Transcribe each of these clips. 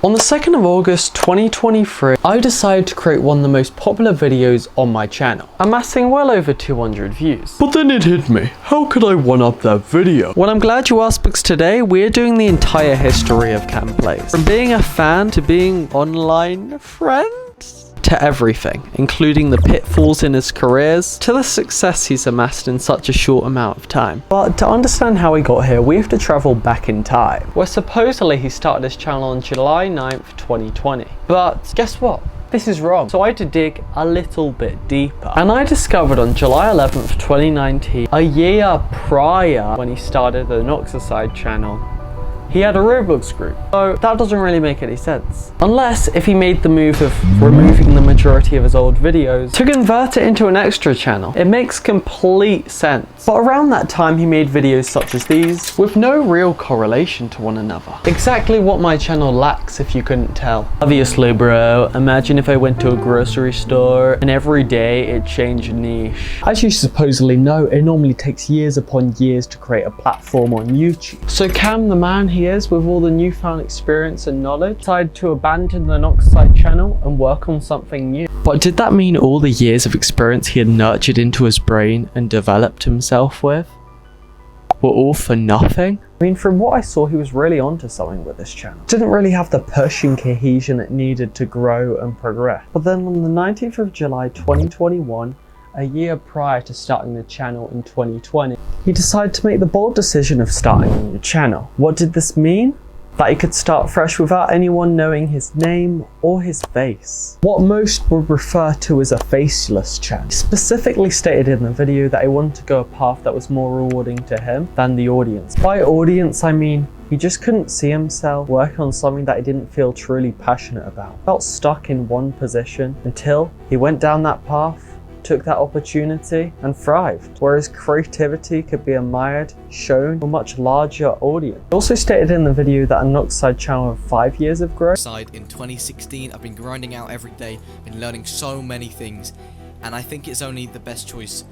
On the 2nd of August 2023, I decided to create one of the most popular videos on my channel, amassing well over 200 views. But then it hit me, how could I one-up that video? Well, I'm glad you asked, because today we're doing the entire history of Cam Plays. From being a fan to being online friends, to everything, including the pitfalls in his careers, to the success he's amassed in such a short amount of time. But to understand how he got here, we have to travel back in time, where supposedly he started his channel on July 9th, 2020. But guess what? This is wrong. So I had to dig a little bit deeper. And I discovered on July 11th, 2019, a year prior when he started the Noxicide channel, he had a Roblox group. So that doesn't really make any sense. Unless if he made the move of removing the majority of his old videos to convert it into an extra channel. It makes complete sense. But around that time he made videos such as these with no real correlation to one another. Exactly what my channel lacks, if you couldn't tell. Obviously, bro, imagine if I went to a grocery store and every day it changed niche. As you supposedly know, it normally takes years upon years to create a platform on YouTube. So Cam, the man he is with all the newfound experience and knowledge, decided to abandon the Noxicide channel and work on something new. But did that mean all the years of experience he had nurtured into his brain and developed himself with were all for nothing? I mean, from what I saw, he was really onto something with this channel. Didn't really have the push and cohesion it needed to grow and progress. But then on the 19th of July 2021, a year prior to starting the channel in 2020, he decided to make the bold decision of starting a new channel. What did this mean? That he could start fresh without anyone knowing his name or his face. What most would refer to as a faceless channel. He specifically stated in the video that he wanted to go a path that was more rewarding to him than the audience. By audience, I mean he just couldn't see himself working on something that he didn't feel truly passionate about. Felt stuck in one position until he went down that path, took that opportunity and thrived, where his creativity could be admired, shown to a much larger audience. He also stated in the video that a Noxicide channel of 5 years of growth. In 2016, I've been grinding out every day, been learning so many things, and I think it's only the best choice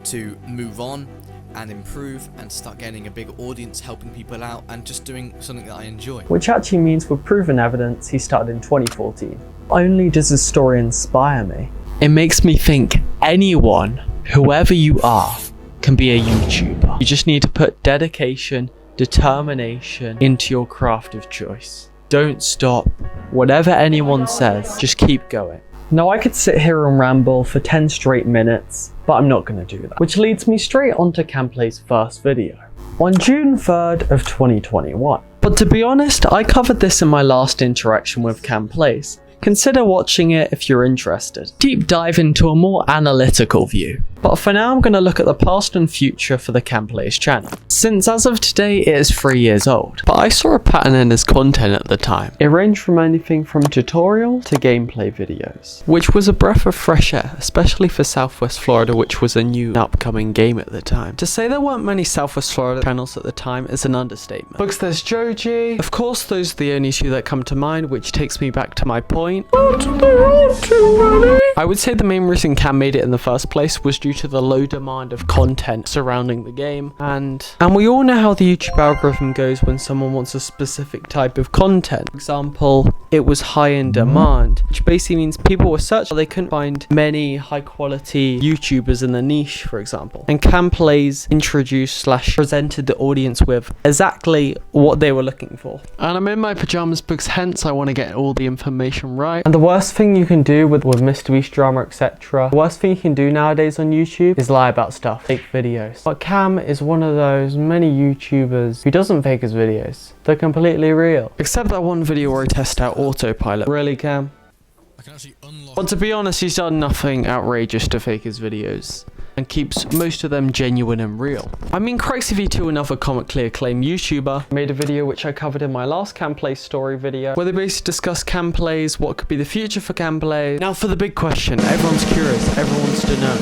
to move on and improve and start getting a big audience, helping people out and just doing something that I enjoy. Which actually means with proven evidence, he started in 2014. Not only does his story inspire me, it makes me think anyone, whoever you are, can be a YouTuber. You just need to put dedication, determination into your craft of choice. Don't stop. Whatever anyone says, just keep going. Now I could sit here and ramble for 10 straight minutes, but I'm not going to do that. Which leads me straight onto Cam Play's first video on June 3rd of 2021. But to be honest, I covered this in my last interaction with Cam Plays. Consider watching it if you're interested. Deep dive into a more analytical view. But for now, I'm going to look at the past and future for the Cam Plays channel. Since as of today, it is 3 years old. But I saw a pattern in his content at the time. It ranged from anything from tutorial to gameplay videos, which was a breath of fresh air, especially for Southwest Florida, which was a new and upcoming game at the time. To say there weren't many Southwest Florida channels at the time is an understatement. Because there's Joji. Of course, those are the only two that come to mind, which takes me back to my point. But there aren't too many. I would say the main reason Cam made it in the first place was due to the low demand of content surrounding the game, and we all know how the YouTube algorithm goes when someone wants a specific type of content. For example, it was high in demand, which basically means people were searching, they couldn't find many high quality YouTubers in the niche, for example. And Cam Plays introduced / presented the audience with exactly what they were looking for. And I'm in my pajamas because hence I want to get all the information right. And the worst thing you can do with Mr. Beast drama, etc. The worst thing you can do nowadays on YouTube is lie about stuff, fake videos. But Cam is one of those many YouTubers who doesn't fake his videos. They're completely real. Except that one video where he tested out autopilot. Really, Cam? But to be honest, he's done nothing outrageous to fake his videos, and keeps most of them genuine and real. I mean, CrazyV2, another comically acclaimed YouTuber, made a video which I covered in my last Cam Plays story video, where they basically discussed Cam Plays, what could be the future for Cam Plays. Now for the big question, everyone's curious, everyone wants to know.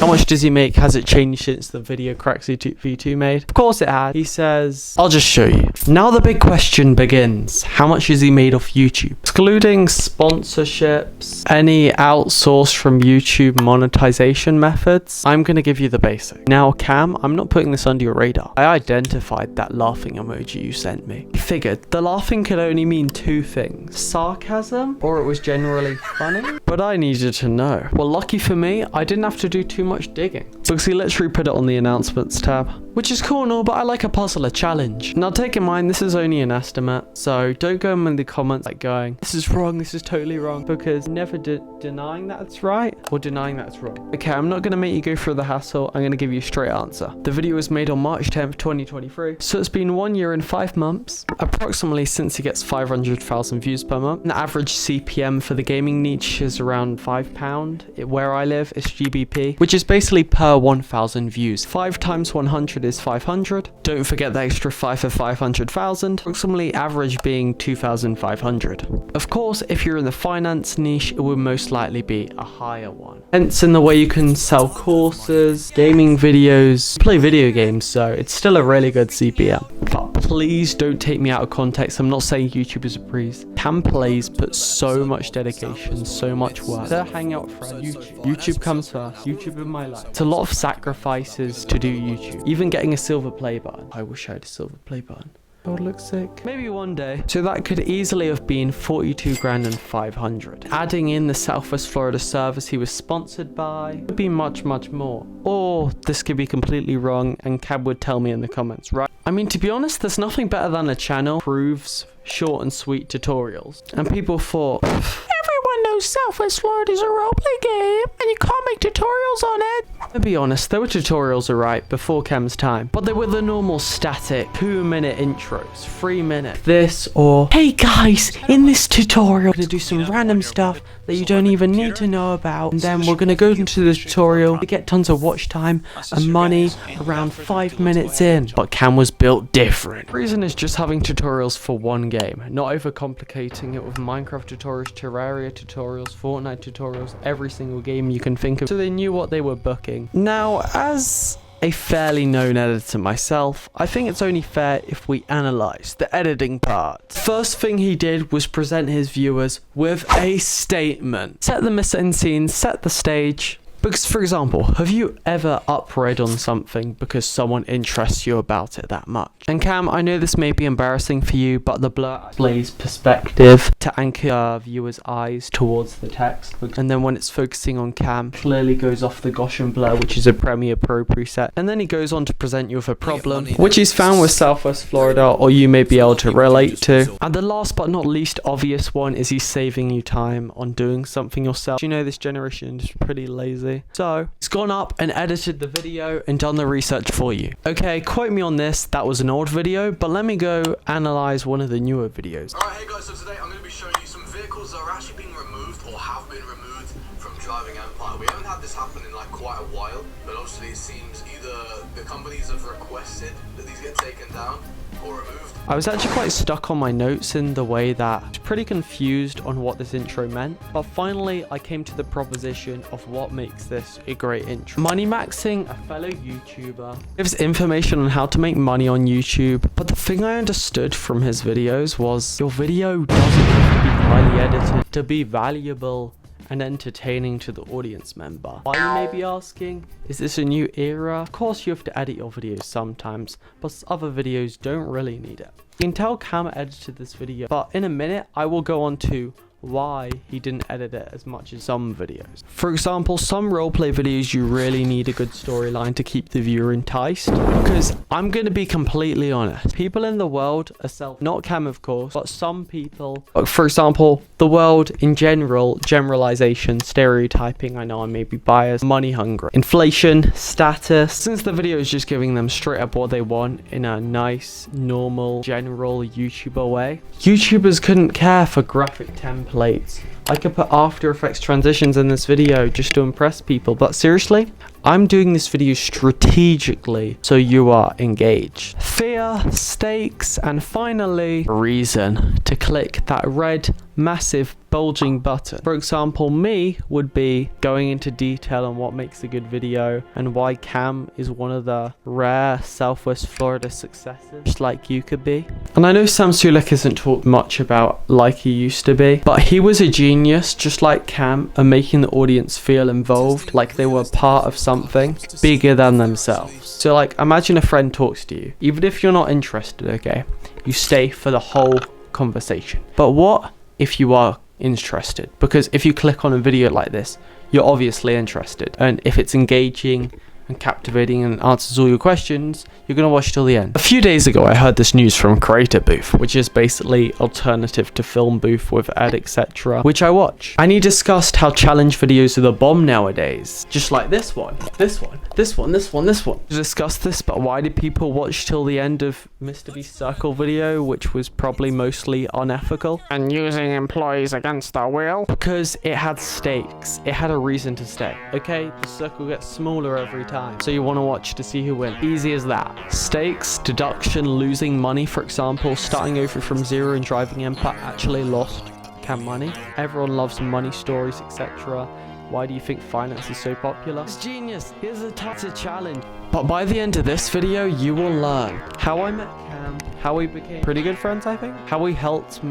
How much does he make? Has it changed since the video Cracks V2 made? Of course it has. He says, I'll just show you. Now the big question begins. How much has he made off YouTube? Excluding sponsorships, any outsourced from YouTube monetization methods, I'm going to give you the basic. Now, Cam, I'm not putting this under your radar. I identified that laughing emoji you sent me. I figured the laughing could only mean two things. Sarcasm, or it was generally funny. But I needed to know. Well, lucky for me, I didn't have to do too much digging, because he literally put it on the announcements tab, which is cool and all, but I like a puzzle, a challenge. Now take in mind, this is only an estimate, so don't go in the comments like going, this is wrong, this is totally wrong, because never denying that it's right or denying that it's wrong. Okay, I'm not going to make you go through the hassle. I'm going to give you a straight answer. The video was made on March 10th, 2023, so it's been 1 year and 5 months, approximately, since he gets 500,000 views per month. The average CPM for the gaming niche is around £5. Where I live, it's GBP, which is basically per 1,000 views. 5 times 100 is 500. Don't forget the extra 5 for 500,000, approximately average being 2,500. Of course, if you're in the finance niche, it would most likely be a higher one. Hence in the way you can sell courses, gaming videos, play video games, so it's still a really good CPM. But please don't take me out of context. I'm not saying YouTube is a breeze. Cam Plays put so much dedication, so much work to hang out for YouTube. YouTube comes first. YouTube in my life. It's a lot of sacrifices to do YouTube. Even getting a silver play button. I wish I had a silver play button. That would look sick. Maybe one day. So that could easily have been 42 grand and 500. Adding in the Southwest Florida service he was sponsored by, it would be much, much more. Or this could be completely wrong and Cab would tell me in the comments, right? I mean, to be honest, there's nothing better than a channel proves short and sweet tutorials. And people thought, everyone knows Southwest Florida is a roleplay game and you can't make tutorials on it. To be honest, there were tutorials alright before Cam's time, but they were the normal static 2-minute intros, 3 minutes. This or, hey guys, in this tutorial, we're gonna do some random stuff that you don't even need to know about, and then we're gonna go into the tutorial to get tons of watch time and money around 5 minutes in. But Cam was built different. The reason is just having tutorials for one game, not overcomplicating it with Minecraft tutorials, Terraria tutorials, Fortnite tutorials, every single game you can think of, so they knew what they were booking. Now, as a fairly known editor myself, I think it's only fair if we analyze the editing part. First thing he did was present his viewers with a statement. Set the scene, set the stage. Because, for example, have you ever up-read on something because someone interests you about it that much? And Cam, I know this may be embarrassing for you, but the blur displays perspective to anchor viewers' eyes towards the text. And then when it's focusing on Cam, clearly goes off the Gaussian blur, which is a Premiere Pro preset. And then he goes on to present you with a problem, which he's found with Southwest Florida, or you may be able to relate to. And the last but not least obvious one is he's saving you time on doing something yourself. You know, this generation is pretty lazy. So he's gone up and edited the video and done the research for you. Okay, quote me on this, that was an old video, but let me go analyze one of the newer videos. Alright, hey guys, so today I'm going to be showing you some vehicles that are actually being removed or have been removed from Driving Empire. We haven't had this happen in like quite a while, but obviously it seems either the companies have requested that these get taken down or removed. I was actually quite stuck on my notes in the way that I was pretty confused on what this intro meant, but finally I came to the proposition of what makes this a great intro. Money maxing a fellow YouTuber gives information on how to make money on YouTube, but the thing I understood from his videos was your video doesn't have to be highly edited to be valuable and entertaining to the audience member. Why, you may be asking, is this a new era? Of course you have to edit your videos sometimes, but other videos don't really need it. You can tell Cam edited this video, but in a minute I will go on to why he didn't edit it as much as some videos. For example, some roleplay videos you really need a good storyline to keep the viewer enticed, because I'm going to be completely honest, people in the world are not Cam of course, but some people, for example, the world in general, generalization, stereotyping, I know I may be biased, money hungry, inflation, status. Since the video is just giving them straight up what they want in a nice, normal, general YouTuber way, YouTubers couldn't care for graphic templates. I could put After Effects transitions in this video just to impress people, but seriously, I'm doing this video strategically so you are engaged. Fear, stakes, and finally, reason to click that red, massive, bulging button. For example, me would be going into detail on what makes a good video and why Cam is one of the rare Southwest Florida successes, just like you could be. And I know Sam Sulek isn't talked much about like he used to be, but he was a genius, just like Cam, at making the audience feel involved, like they were part of something bigger than themselves. So like, imagine a friend talks to you, even if you're not interested, okay? You stay for the whole conversation. But what if you are interested? Because if you click on a video like this, you're obviously interested, and if it's engaging and captivating and answers all your questions, you're gonna watch till the end. A few days ago, I heard this news from Creator Booth, which is basically alternative to Film Booth with Ed, etc., which I watch. And he discussed how challenge videos are the bomb nowadays, just like this one. To discuss this, but why did people watch till the end of Mr. Beast's Circle video, which was probably mostly unethical and using employees against their will? Because it had stakes. It had a reason to stay. Okay, the circle gets smaller every time, so you want to watch to see who wins. Easy as that. Stakes, deduction, losing money, for example, starting over from zero and driving Empire actually lost Cam money. Everyone loves money stories, etc. Why do you think finance is so popular? It's genius. Here's a tougher challenge. But by the end of this video, you will learn how I met Cam, how we became pretty good friends, I think, how he helped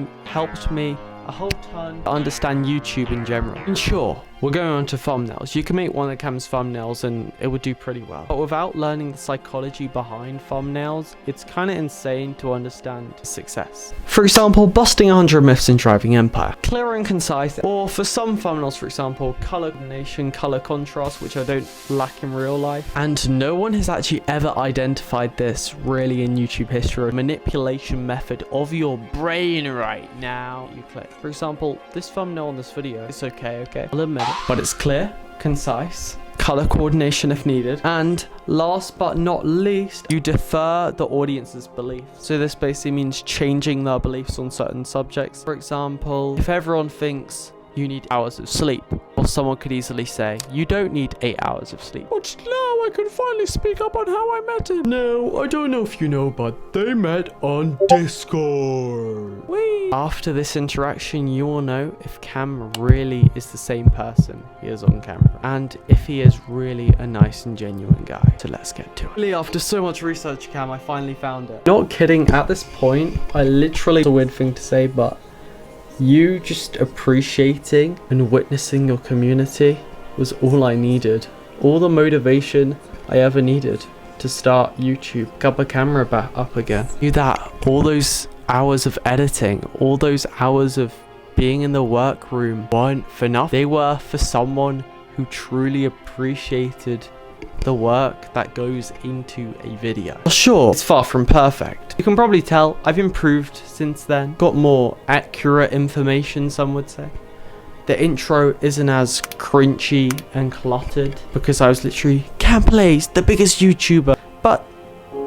me a whole ton to understand YouTube in general. And sure, we're going on to thumbnails. You can make one of Cam's thumbnails and it would do pretty well. But without learning the psychology behind thumbnails, it's kind of insane to understand success. For example, busting 100 myths in driving Empire. Clear and concise. Or for some thumbnails, for example, color coordination, color contrast, which I don't lack in real life. And no one has actually ever identified this really in YouTube history. Manipulation method of your brain right now. You click. For example, this thumbnail on this video is okay, I'll admit it. But it's clear, concise, color coordination if needed, and last but not least, you defer the audience's beliefs. So this basically means changing their beliefs on certain subjects. For example, if everyone thinks you need hours of sleep, or someone could easily say, you don't need 8 hours of sleep. But now I can finally speak up on how I met him. No, I don't know if you know, but they met on Discord. Whee! After this interaction, you will know if Cam really is the same person he is on camera, and if he is really a nice and genuine guy. So let's get to it. Really, after so much research, Cam, I finally found it. Not kidding, at this point, I literally, it's a weird thing to say, but you just appreciating and witnessing your community was all I needed. All the motivation I ever needed to start YouTube. Got my camera back up again. Knew that all those hours of editing, all those hours of being in the workroom weren't for nothing. They were for someone who truly appreciated the work that goes into a video. Sure, it's far from perfect. You can probably tell I've improved since then. Got more accurate information, some would say. The intro isn't as crunchy and cluttered because I was literally Cam Plays, the biggest YouTuber. But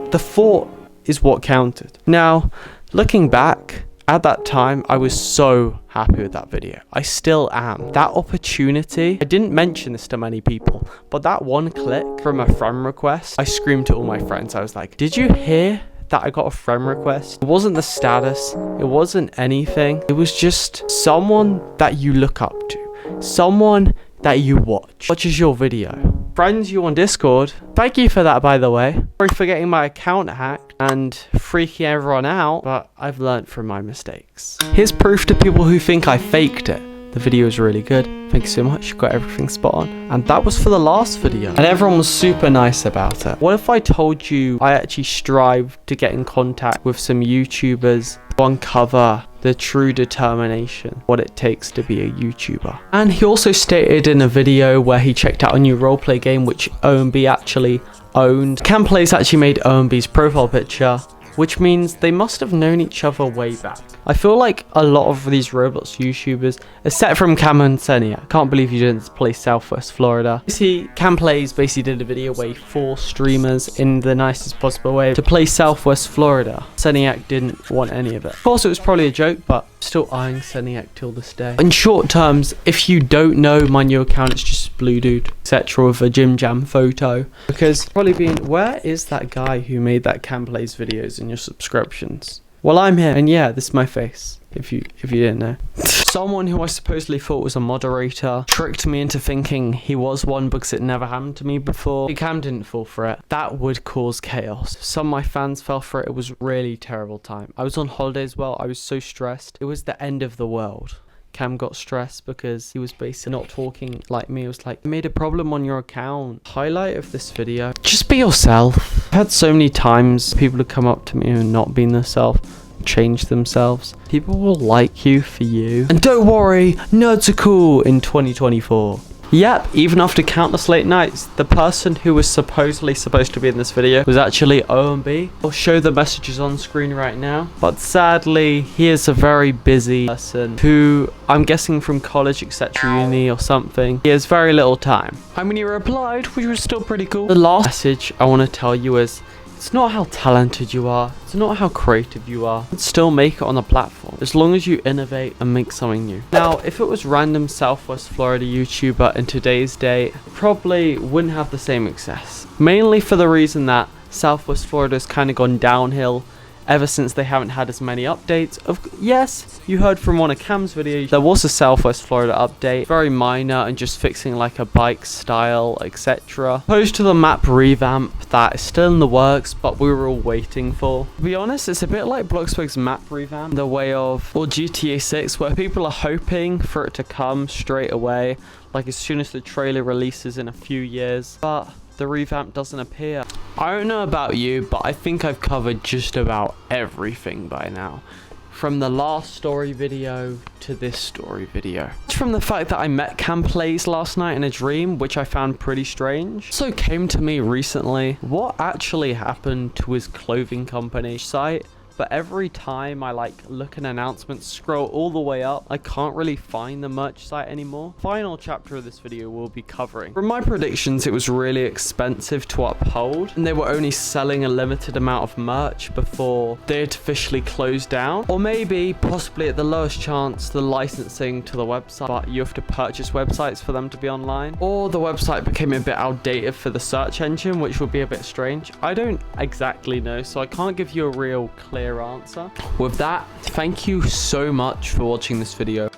the thought is what counted. Now, looking back, at that time, I was so happy with that video. I still am. That opportunity, I didn't mention this to many people, but that one click from a friend request, I screamed to all my friends. I was like, did you hear that I got a friend request? It wasn't the status. It wasn't anything. It was just someone that you look up to. Someone that you watches your video. Friends you on Discord, thank you for that, by the way. Sorry for getting my account hacked and freaking everyone out, but I've learned from my mistakes. Here's proof to people who think I faked it. The video is really good. Thank you so much. You got everything spot on. And that was for the last video. And everyone was super nice about it. What if I told you I actually strived to get in contact with some YouTubers to uncover the true determination, what it takes to be a YouTuber? And he also stated in a video where he checked out a new roleplay game which OMB actually owned. Cam Plays actually made OMB's profile picture which means they must have known each other way back. I feel like a lot of these Roblox YouTubers, except from Cam and Senia, I can't believe you didn't play Southwest Florida. You see, Cam Plays basically did a video where he forced streamers in the nicest possible way to play Southwest Florida. Seniac didn't want any of it. Of course, it was probably a joke, but still eyeing Seniac till this day. In short terms, if you don't know my new account, it's just Blue Dude, etc. with a Jim Jam photo. Because probably being, where is that guy who made that Cam Plays videos in your subscriptions? Well, I'm here, and yeah, this is my face, if you didn't know. Someone who I supposedly thought was a moderator tricked me into thinking he was one because it never happened to me before. Cam didn't fall for it. That would cause chaos. Some of my fans fell for it. It was a really terrible time. I was on holiday as well. I was so stressed. It was the end of the world. Cam got stressed because he was basically not talking like me. It was like, I made a problem on your account. Highlight of this video, just be yourself. I've had so many times people have come up to me and not been themselves, change themselves. People will like you for you. And don't worry, nerds are cool in 2024. Yep, even after countless late nights, the person who was supposedly supposed to be in this video was actually OMB. I'll show the messages on screen right now. But sadly, he is a very busy person who, I'm guessing from college, etc., uni or something. He has very little time. I mean, he replied, which was still pretty cool. The last message I want to tell you is, it's not how talented you are, it's not how creative you are, you can still make it on a platform, as long as you innovate and make something new. Now, if it was random Southwest Florida YouTuber in today's day, probably wouldn't have the same success. Mainly for the reason that Southwest Florida's kind of gone downhill ever since they haven't had as many updates. Yes, you heard from one of Cam's videos, there was a Southwest Florida update, very minor and just fixing like a bike style, etc. Opposed to the map revamp that is still in the works, but we were all waiting for. To be honest, it's a bit like Bloxburg's map revamp, the way of, or GTA 6, where people are hoping for it to come straight away, like as soon as the trailer releases in a few years, but the revamp doesn't appear. I don't know about you, but I think I've covered just about everything by now. From the last story video to this story video. It's from the fact that I met Cam Plays last night in a dream, which I found pretty strange. Also came to me recently, what actually happened to his clothing company site? But every time I like look at announcements, scroll all the way up, I can't really find the merch site anymore. Final chapter of this video will be covering. From my predictions, it was really expensive to uphold, and they were only selling a limited amount of merch before they had officially closed down. Or maybe, possibly at the lowest chance, the licensing to the website, but you have to purchase websites for them to be online. Or the website became a bit outdated for the search engine, which would be a bit strange. I don't exactly know, so I can't give you a real clear answer. With that, thank you so much for watching this video.